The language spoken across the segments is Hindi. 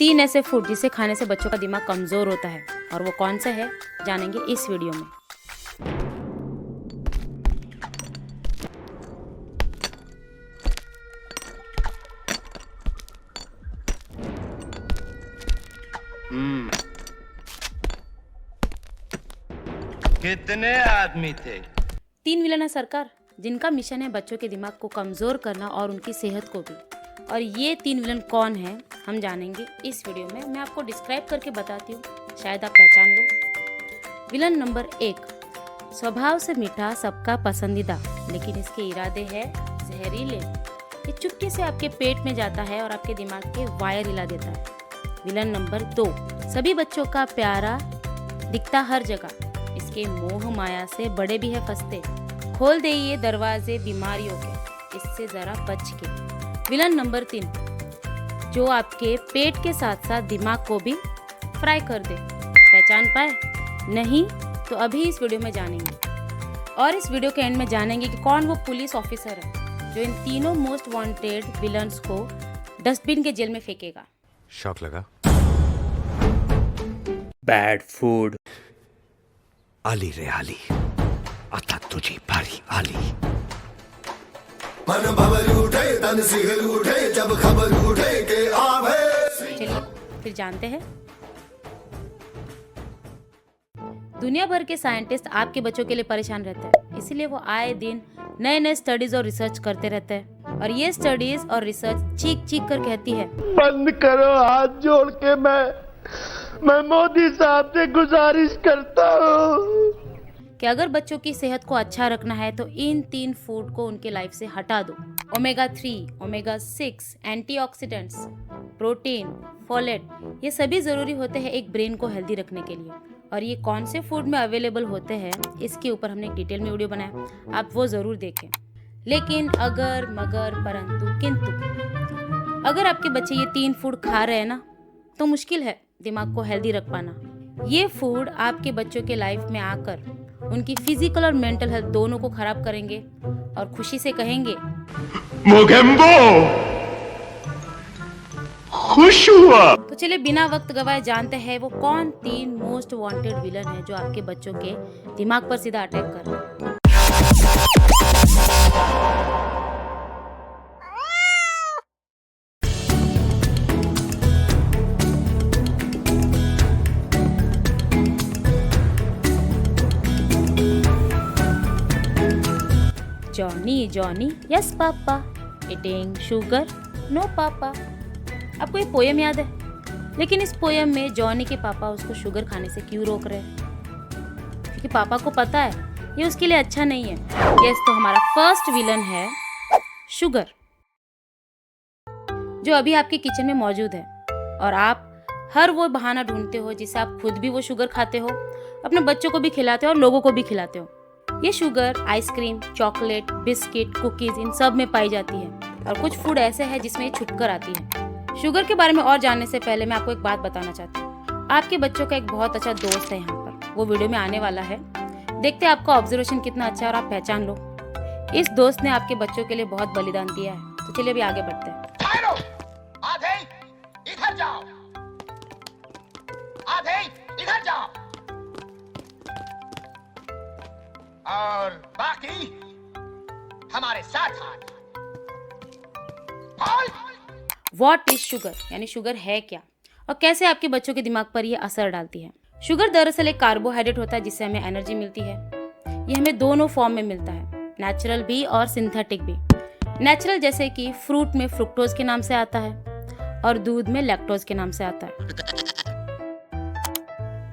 3 ऐसे फूड जिसे खाने से बच्चों का दिमाग कमजोर होता है, और वो कौन सा है जानेंगे इस वीडियो में। कितने आदमी थे? 3 विलन है सरकार, जिनका मिशन है बच्चों के दिमाग को कमजोर करना और उनकी सेहत को भी। और ये 3 विलन कौन है हम जानेंगे इस वीडियो में। मैं आपको डिस्क्राइब करके बताती हूँ, शायद आप पहचान लो। विलन नंबर 1, स्वभाव से मीठा, सबका पसंदीदा, लेकिन इसके इरादे हैं जहरीले। ये चुटकी से आपके पेट में जाता है और आपके दिमाग के वायर हिला देता है। विलन नंबर 2, सभी बच्चों का प्यारा, दिखता हर जगह, इसके मोह माया से बड़े भी है फंसते। खोल दे ये दरवाजे बीमारियों के, इससे जरा बच के। विलन नंबर 3, जो आपके पेट के साथ साथ दिमाग को भी फ्राई कर दे। पहचान पाए? नहीं तो अभी इस वीडियो में जानेंगे। और इस वीडियो के एंड में जानेंगे कि कौन वो पुलिस ऑफिसर है जो इन तीनों मोस्ट वांटेड विलन्स को डस्टबिन के जेल में फेंकेगा। शॉक लगा? Bad food. आली रे आली, आता तुझी बारी आली। मन भवर उठे, तन सिहर उठे, जब खबर उठे के आवे। चलिए फिर जानते हैं। दुनिया भर के साइंटिस्ट आपके बच्चों के लिए परेशान रहते हैं, इसीलिए वो आए दिन नए नए स्टडीज और रिसर्च करते रहते हैं। और ये स्टडीज और रिसर्च चीख चीख कर कहती है, बंद करो, हाथ जोड़ के मैं मोदी साहब से गुजारिश करता हूँ कि अगर बच्चों की सेहत को अच्छा रखना है तो इन 3 फूड को उनके लाइफ से हटा दो। Omega 3, omega 6, antioxidants, protein, folate, ये सभी जरूरी होते हैं एक ब्रेन को हेल्दी रखने के लिए। और ये कौन से फूड में अवेलेबल होते हैं इसके ऊपर हमने एक डिटेल में वीडियो बनाया, आप वो जरूर देखें। लेकिन अगर मगर परंतु किंतु अगर आपके बच्चे ये 3 फूड खा रहे हैं ना, तो मुश्किल है दिमाग को हेल्दी रख पाना। ये फूड आपके बच्चों के लाइफ में आकर उनकी फिजिकल और मेंटल हेल्थ दोनों को खराब करेंगे और खुशी से कहेंगे मोगेम्बो, खुश हुआ। तो चलिए बिना वक्त गवाए जानते हैं वो कौन 3 मोस्ट वांटेड विलन है जो आपके बच्चों के दिमाग पर सीधा अटैक कर रहे हैं। Johnny Johnny yes papa, eating sugar no papa. आपको ये पोयम याद है? लेकिन इस पोयम में जॉनी के पापा उसको शुगर खाने से क्यों रोक रहे हैं? क्योंकि पापा को पता है ये उसके लिए अच्छा नहीं है। यस, तो हमारा फर्स्ट विलन है शुगर, जो अभी आपके किचन में मौजूद है। और आप हर वो बहाना ढूंढते हो जिससे आप खुद भी वो शुगर खाते हो, अपने बच्चों को भी खिलाते हो और लोगों को भी खिलाते हो। ये sugar ice cream, chocolate, biscuit, cookies, इन सब में पाई जाती है। और कुछ फूड ऐसे हैं जिसमें ये छुपकर आती है। शुगर के बारे में और जानने से पहले मैं आपको एक बात बताना चाहती हूँ। आपके बच्चों का एक बहुत अच्छा दोस्त है यहाँ पर, वो वीडियो में आने वाला है। देखते हैं आपका ऑब्जर्वेशन कितना अच्छा है और आप पहचान लो। इस दोस्त ने आपके बच्चों के लिए बहुत बलिदान दिया है। तो चलिए अभी आगे बढ़ते हैं। आधे इधर जाओ, आधे इधर जाओ, और बाकी हमारे साथ आना। व्हाट इज शुगर, यानी शुगर है क्या और कैसे आपके बच्चों के दिमाग पर यह असर डालती है। शुगर दरअसल एक कार्बोहाइड्रेट होता है जिससे हमें एनर्जी मिलती है। ये हमें दोनों फॉर्म में मिलता है, नेचुरल भी और सिंथेटिक भी। नेचुरल जैसे कि फ्रूट में फ्रुक्टोज के नाम से आता है और दूध में लैक्टोज के नाम से आता है।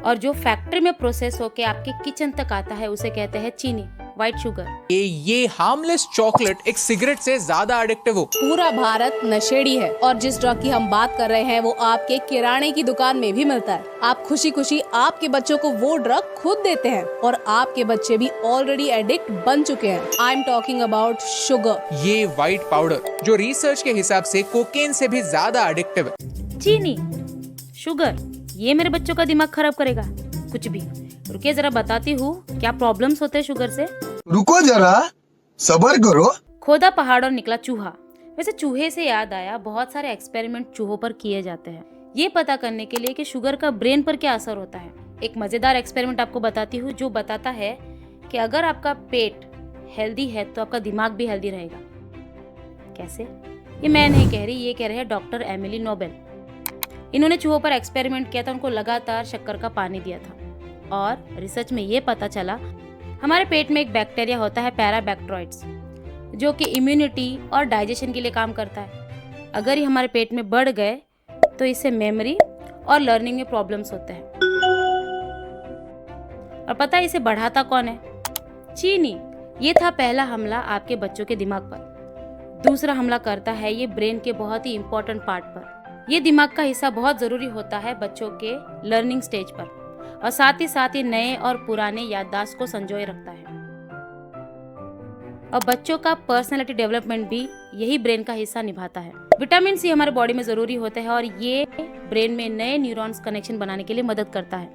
और जो फैक्ट्री में प्रोसेस होके आपके किचन तक आता है उसे कहते हैं चीनी, व्हाइट शुगर। ये हार्मलेस चॉकलेट एक सिगरेट से ज्यादा एडिक्टिव हो। पूरा भारत नशेड़ी है और जिस ड्रग की हम बात कर रहे हैं वो आपके किराने की दुकान में भी मिलता है। आप खुशी खुशी आपके बच्चों को वो ड्रग खुद देते हैं और आपके बच्चे भी ऑलरेडी एडिक्ट बन चुके हैं। I am talking about sugar. ये व्हाइट पाउडर जो रिसर्च के हिसाब से कोकेन से भी ज्यादा एडिक्टिव है। चीनी, शुगर, ये मेरे बच्चों का दिमाग खराब करेगा? कुछ भी। रुकिए जरा बताती हूँ क्या प्रॉब्लम्स होते हैं शुगर से। रुको जरा, सब्र करो। खोदा पहाड़ और निकला चूहा। वैसे चूहे से याद आया, बहुत सारे एक्सपेरिमेंट चूहों पर किए जाते हैं। ये पता करने के लिए कि शुगर का ब्रेन पर क्या असर होता है। एक मज़ेदार एक्सपेरिमेंट आपको बताती हूँ जो बताता है कि अगर आपका पेट हेल्दी है तो आपका दिमाग भी हेल्दी रहेगा। कैसे? ये मैं नहीं कह रही, ये कह रहे हैं डॉक्टर एमिली नोबेल। इन्होंने चूहों पर एक्सपेरिमेंट किया था, उनको लगातार शक्कर का पानी दिया था और रिसर्च में ये पता चला हमारे पेट में एक बैक्टीरिया होता है पैराबैक्टेरॉइड्स, जो कि इम्यूनिटी और डाइजेशन के लिए काम करता है। अगर ये हमारे पेट में बढ़ गए तो इससे मेमोरी और लर्निंग में प्रॉब्लम्स होते हैं। और पता है इसे बढ़ाता कौन है? चीनी। ये था पहला हमला आपके बच्चों के दिमाग पर। दूसरा हमला करता है ये ब्रेन के बहुत ही इंपॉर्टेंट पार्ट पर। ये दिमाग का हिस्सा बहुत जरूरी होता है बच्चों के लर्निंग स्टेज पर, और साथ ही नए और पुराने याददाश्त को संजोए रखता है। और बच्चों का पर्सनालिटी डेवलपमेंट भी यही ब्रेन का हिस्सा निभाता है। विटामिन सी हमारे बॉडी में जरूरी होता है और ये ब्रेन में नए न्यूरॉन्स कनेक्शन बनाने के लिए मदद करता है।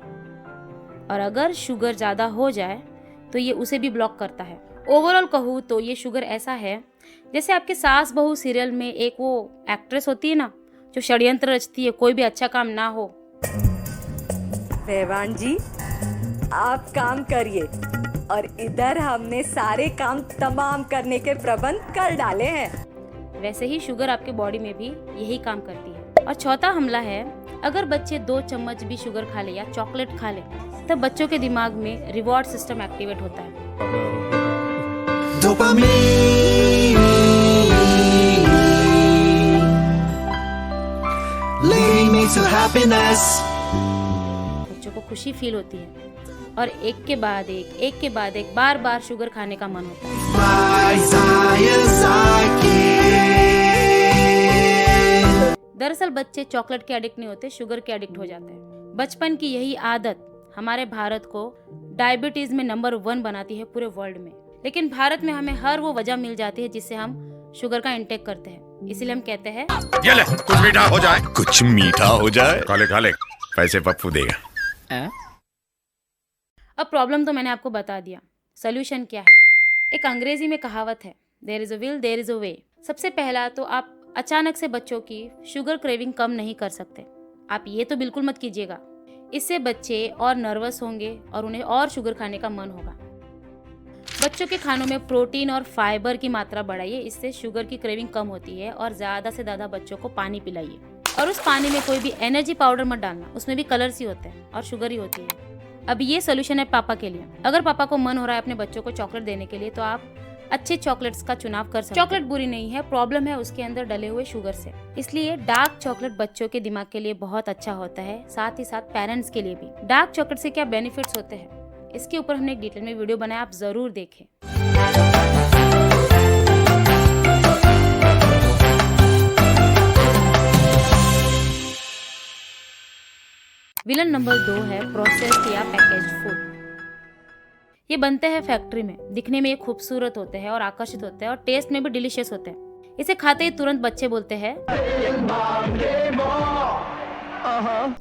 और अगर शुगर ज्यादा हो जाए तो ये उसे भी ब्लॉक करता है। ओवरऑल कहूँ तो ये शुगर ऐसा है जैसे आपके सास बहू सीरियल में एक वो एक्ट्रेस होती है ना, जो षड्यंत्र रचती है कोई भी अच्छा काम ना हो। रहवान जी, आप काम करिए और इधर हमने सारे काम तमाम करने के प्रबंध कर डाले हैं। वैसे ही शुगर आपके बॉडी में भी यही काम करती है। और चौथा हमला है, अगर बच्चे 2 चम्मच भी शुगर खा ले या चॉकलेट खा ले तब बच्चों के दिमाग में रिवॉर्ड सिस्टम एक्टिवेट होता है। Dopamine leading me to happiness. बच्चों को खुशी फील होती है और एक के बाद एक बार बार शुगर खाने का मन होता है। My desires are killed. दरअसल बच्चे चॉकलेट के एडिक्ट नहीं होते, शुगर के एडिक्ट हो जाते हैं। बचपन की यही आदत हमारे भारत को डायबिटीज में नंबर 1 बनाती है पूरे वर्ल्ड में। लेकिन भारत में हमें हर वो वजह मिल जाती है जिससे हम शुगर का इंटेक करते हैं। इसीलिए हम कहते हैं ये ले, कुछ मीठा हो जाए, कुछ मीठा हो जाए, खा ले पैसे पप्पू देगा। अब प्रॉब्लम तो मैंने आपको बता दिया, सोल्यूशन क्या है? एक अंग्रेजी में कहावत है, there is a will there is a way. सबसे पहला तो आप अचानक से बच्चों की शुगर क्रेविंग कम नहीं कर सकते। आप ये तो बिल्कुल मत कीजिएगा, इससे बच्चे और नर्वस होंगे और उन्हें और शुगर खाने का मन होगा। बच्चों के खानों में प्रोटीन और फाइबर की मात्रा बढ़ाइए, इससे शुगर की क्रेविंग कम होती है। और ज्यादा से ज्यादा बच्चों को पानी पिलाइए, और उस पानी में कोई भी एनर्जी पाउडर मत डालना, उसमें भी कलर्स ही होते हैं और शुगर ही होती है। अब ये सोल्यूशन है पापा के लिए। अगर पापा को मन हो रहा है अपने बच्चों को चॉकलेट देने के लिए तो आप अच्छे चॉकलेट्स का चुनाव कर सकते हैं। चॉकलेट बुरी नहीं है, प्रॉब्लम है उसके अंदर डले हुए शुगर से। इसलिए डार्क चॉकलेट बच्चों के दिमाग के लिए बहुत अच्छा होता है, साथ ही साथ पेरेंट्स के लिए भी। डार्क चॉकलेट से क्या बेनिफिट्स होते हैं इसके ऊपर हमने एक डिटेल में वीडियो बनाया, आप जरूर देखें। विलन नंबर 2 है प्रोसेस्ड या पैकेज्ड फूड। ये बनते हैं फैक्ट्री में, दिखने में ये खूबसूरत होते हैं और आकर्षित होते हैं और टेस्ट में भी डिलीशियस होते हैं। इसे खाते ही तुरंत बच्चे बोलते हैं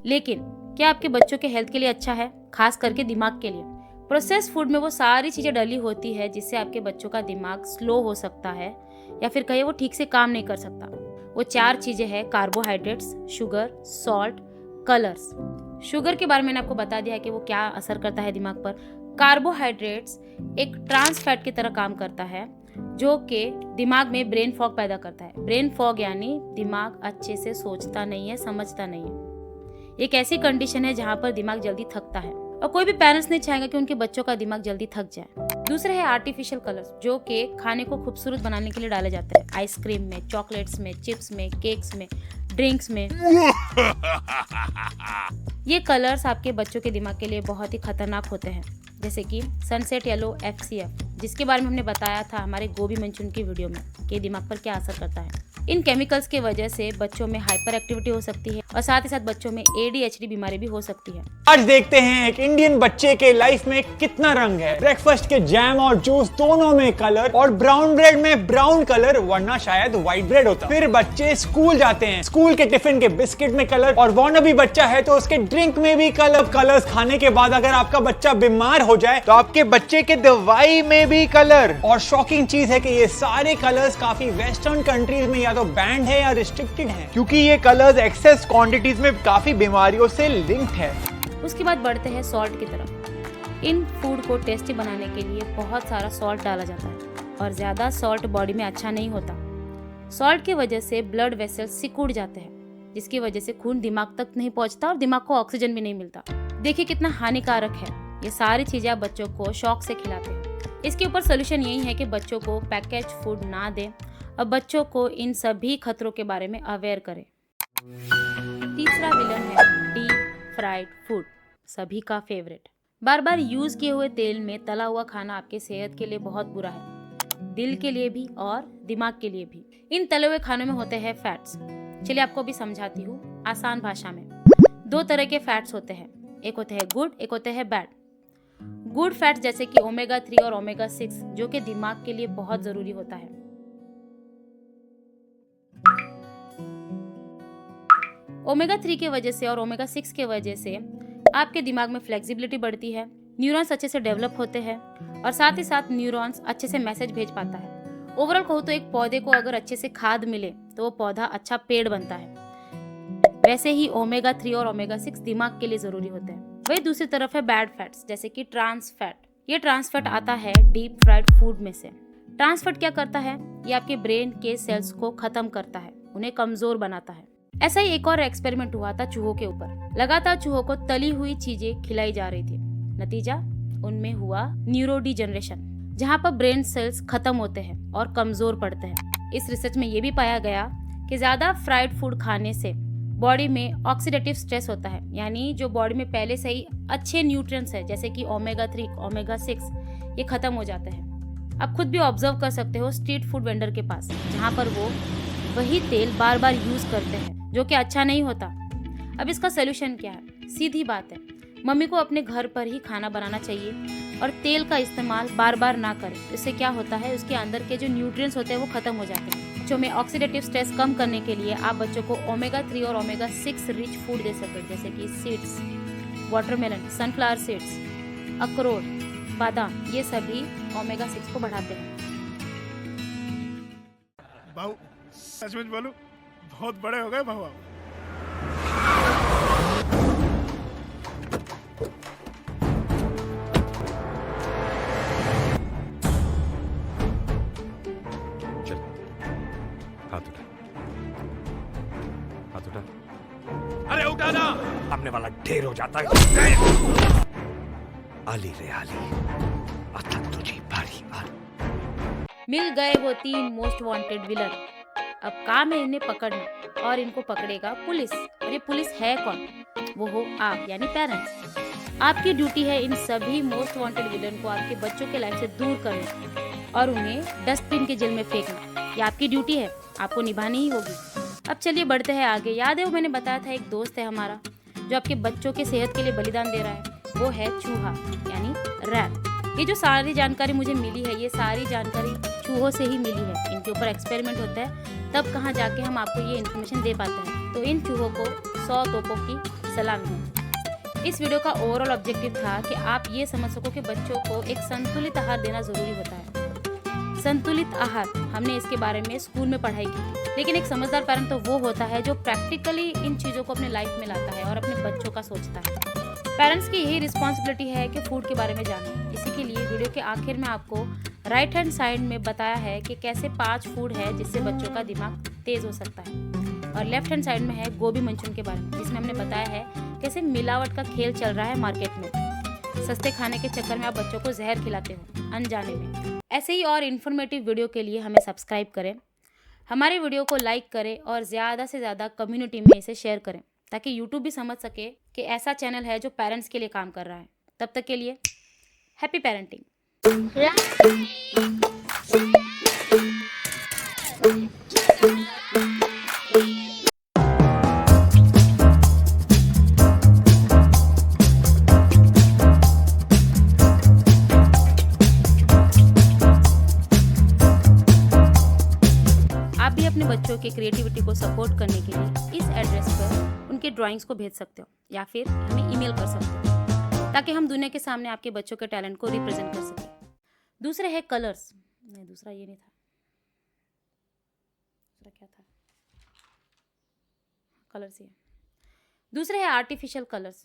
लेकिन क्या आपके बच्चों के हेल्थ के लिए अच्छा है, खास करके दिमाग के लिए? प्रोसेस्ड फूड में वो सारी चीजें डली होती है जिससे आपके बच्चों का दिमाग स्लो हो सकता है या फिर कहीं वो ठीक से काम नहीं कर सकता। वो 4 चीजें हैं, carbohydrates, sugar, salt, colours. Sugar के बारे में मैंने आपको बता दिया है कि वो क्या असर करता है दिमाग पर। कार्बोहाइड्रेट्स एक ट्रांस फैट की तरह काम करता है जो कि दिमाग में ब्रेन फॉग पैदा करता है। ब्रेन फॉग यानी दिमाग अच्छे से सोचता नहीं है, समझता नहीं है। एक ऐसी कंडीशन है जहाँ पर दिमाग जल्दी थकता है और कोई भी पेरेंट्स नहीं चाहेगा कि उनके बच्चों का दिमाग जल्दी थक जाए। दूसरे है आर्टिफिशियल कलर्स जो कि खाने को खूबसूरत बनाने के लिए डाले जाते हैं। आइसक्रीम में, चॉकलेट्स में, चिप्स में, केक्स में, ड्रिंक्स में। ये कलर्स आपके बच्चों के दिमाग के लिए बहुत ही खतरनाक होते हैं, जैसे कि सनसेट येलो FCF, जिसके बारे में हमने बताया था हमारे गोभी मंचूरियन की वीडियो में कि दिमाग पर क्या असर करता है। इन केमिकल्स की वजह से बच्चों में हाइपर एक्टिविटी हो सकती है और साथ ही साथ बच्चों में ADHD बीमारी भी हो सकती है। आज देखते हैं एक इंडियन बच्चे के लाइफ में कितना रंग है। ब्रेकफास्ट के जैम और जूस दोनों में कलर और ब्राउन ब्रेड में ब्राउन कलर, वरना शायद व्हाइट ब्रेड होता। फिर बच्चे स्कूल जाते हैं, स्कूल के टिफिन के बिस्किट में कलर और वानाबी बच्चा है तो उसके ड्रिंक में भी कलर। कलर्स खाने के बाद अगर आपका बच्चा बीमार हो जाए तो आपके बच्चे के दवाई में भी कलर। और शॉकिंग चीज है कि ये सारे कलर्स काफी वेस्टर्न कंट्रीज में या तो बैंड है या रिस्ट्रिक्टेड है, क्योंकि ये कलर्स एक्सेस क्वांटिटीज में काफी बीमारियों से लिंक्ड है। उसके बाद बढ़ते हैं सॉल्ट की तरफ। इन फूड को टेस्टी बनाने के लिए बहुत सारा सॉल्ट डाला जाता है और ज़्यादा सॉल्ट बॉडी में अच्छा नहीं होता। सॉल्ट की वजह से ब्लड वेसल्स सिकुड़ जाते हैं, जिसकी वजह से खून दिमाग तक नहीं पहुंचता और दिमाग को ऑक्सीजन भी नहीं मिलता। देखिए कितना हानिकारक है। ये सारी चीजें आप बच्चों को शौक से खिलाते हैं। इसके ऊपर सोल्यूशन यही है कि बच्चों को पैकेज फूड ना दें और बच्चों को इन सभी खतरों के बारे में अवेयर करें। तीसरा विलन है डीप फ्राइड फूड, सभी का फेवरेट। बार बार यूज किए हुए तेल में तला हुआ खाना आपके सेहत के लिए बहुत बुरा है, दिल के लिए भी और दिमाग के लिए भी। इन तले हुए खानों में होते हैं फैट्स। चलिए आपको भी समझाती हूँ आसान भाषा में। 2 तरह के फैट्स होते हैं, एक होते हैं गुड, एक होते हैं बैड। गुड फैट्स जैसे कि ओमेगा 3 और ओमेगा 6 जो कि दिमाग के लिए बहुत जरूरी होता है। ओमेगा 3 की वजह से और ओमेगा 6 की वजह से आपके दिमाग में फ्लेक्सिबिलिटी बढ़ती है, न्यूरॉन्स अच्छे से डेवलप होते हैं और साथ ही साथ न्यूरॉन्स अच्छे से मैसेज भेज पाता है। ओवरऑल कहूँ तो एक पौधे को अगर अच्छे से खाद मिले तो वो पौधा अच्छा पेड़ बनता है। वैसे ही ओमेगा 3 और ओमेगा 6 दिमाग के लिए जरूरी होते हैं। वही दूसरी तरफ है बैड फैट्स जैसे कि ट्रांस फैट। ये ट्रांस फैट आता है डीप फ्राइड फूड में से। ट्रांस फैट क्या करता है? ये आपके ब्रेन के सेल्स को खत्म करता है, उन्हें कमजोर बनाता है। ऐसा ही एक और एक्सपेरिमेंट हुआ था चूहों के ऊपर। लगातार चूहों को तली हुई चीजें खिलाई जा रही थी। नतीजा उनमें हुआ न्यूरोडीजनरेशन, जहाँ पर ब्रेन सेल्स खत्म होते हैं और कमजोर पड़ते हैं। इस रिसर्च में ये भी पाया गया कि ज्यादा फ्राइड फूड खाने से बॉडी में ऑक्सीडेटिव स्ट्रेस होता है, यानी जो बॉडी में पहले से ही अच्छे न्यूट्रिएंट्स है जैसे कि ओमेगा 3, ओमेगा 6 ये खत्म हो जाते हैं। आप खुद भी ऑब्जर्व कर सकते हो स्ट्रीट फूड वेंडर के पास, जहाँ पर वो वही तेल बार बार यूज करते हैं जो कि अच्छा नहीं होता। अब इसका सोल्यूशन क्या है? सीधी बात है, मम्मी को अपने घर पर ही खाना बनाना चाहिए और तेल का इस्तेमाल बार बार ना करें। इससे क्या होता है, उसके अंदर के जो न्यूट्रिएंट्स होते हैं वो खत्म हो जाते हैं। बच्चों में ऑक्सीडेटिव स्ट्रेस कम करने के लिए आप बच्चों को ओमेगा 3 और ओमेगा 6 रिच फूड दे सकते हैं जैसे कि सीड्स, वाटरमेलन, सनफ्लावर सीड्स, अखरोट, बादाम, ये सभी ओमेगा 6 को बढ़ाते हैं। भाऊ सच में बोलूं, बहुत बड़े हो गए भाऊ। हाथ उठा। अरे उठा ना, सामने वाला ढेर हो जाता है। आली रे आली, आता तुझी बारी आली। मिल गए वो 3 मोस्ट वांटेड विलन। अब काम है इन्हें पकड़ना और इनको पकड़ेगा पुलिस। और ये पुलिस है कौन? वो हो आप, यानी पेरेंट्स। आपकी ड्यूटी है इन सभी मोस्ट वांटेड विलन को आपके बच्चों के लाइफ से दूर करना और उन्हें डस्टबिन के जेल में फेंकना। ये आपकी ड्यूटी है, आपको निभानी ही होगी। अब चलिए बढ़ते हैं आगे। याद है वो मैंने बताया था एक दोस्त है हमारा जो आपके बच्चों के सेहत के लिए बलिदान दे रहा है, वो है चूहा यानी रैट। ये जो सारी जानकारी मुझे मिली है, ये सारी जानकारी चूहों से ही मिली है। इनके ऊपर एक्सपेरिमेंट होता है, तब कहाँ जाके हम आपको ये इन्फॉर्मेशन दे पाते हैं। तो इन चूहों को 100 तोपों की सलामी है। इस वीडियो का ओवरऑल ऑब्जेक्टिव था कि आप ये समझ सको कि बच्चों को एक संतुलित आहार देना जरूरी होता है। संतुलित आहार, हमने इसके बारे में स्कूल में पढ़ाई की थी, लेकिन एक समझदार पेरेंट तो वो होता है जो प्रैक्टिकली इन चीज़ों को अपने लाइफ में लाता है और अपने बच्चों का सोचता है। पेरेंट्स की यही रिस्पॉन्सिबिलिटी है कि फूड के बारे में जानें। इसी के लिए वीडियो के आखिर में आपको राइट हैंड साइड में बताया है कि कैसे 5 फूड है जिससे बच्चों का दिमाग तेज हो सकता है, और लेफ्ट हैंड साइड में है गोभी मंचूरियन के बारे में, जिसमें हमने बताया है कैसे मिलावट का खेल चल रहा है मार्केट में। सस्ते खाने के चक्कर में आप बच्चों को जहर खिलाते हो अनजाने में। ऐसे ही और इन्फॉर्मेटिव वीडियो के लिए हमें सब्सक्राइब करें, हमारे वीडियो को लाइक करें और ज़्यादा से ज़्यादा कम्युनिटी में इसे शेयर करें, ताकि यूट्यूब भी समझ सके कि ऐसा चैनल है जो पेरेंट्स के लिए काम कर रहा है। तब तक के लिए हैप्पी पेरेंटिंग। आप भी अपने बच्चों के क्रिएटिविटी को सपोर्ट करने के लिए इस एड्रेस पर उनके ड्राइंग्स को भेज सकते हो या फिर हमें ईमेल कर सकते हो, ताकि हम दुनिया के सामने आपके बच्चों के टैलेंट को रिप्रेजेंट कर सकें। दूसरे है कलर्स। नहीं, दूसरा ये नहीं था, दूसरा क्या था? कलर्स ही है। दूसरे है आर्टिफिशियल कलर्स,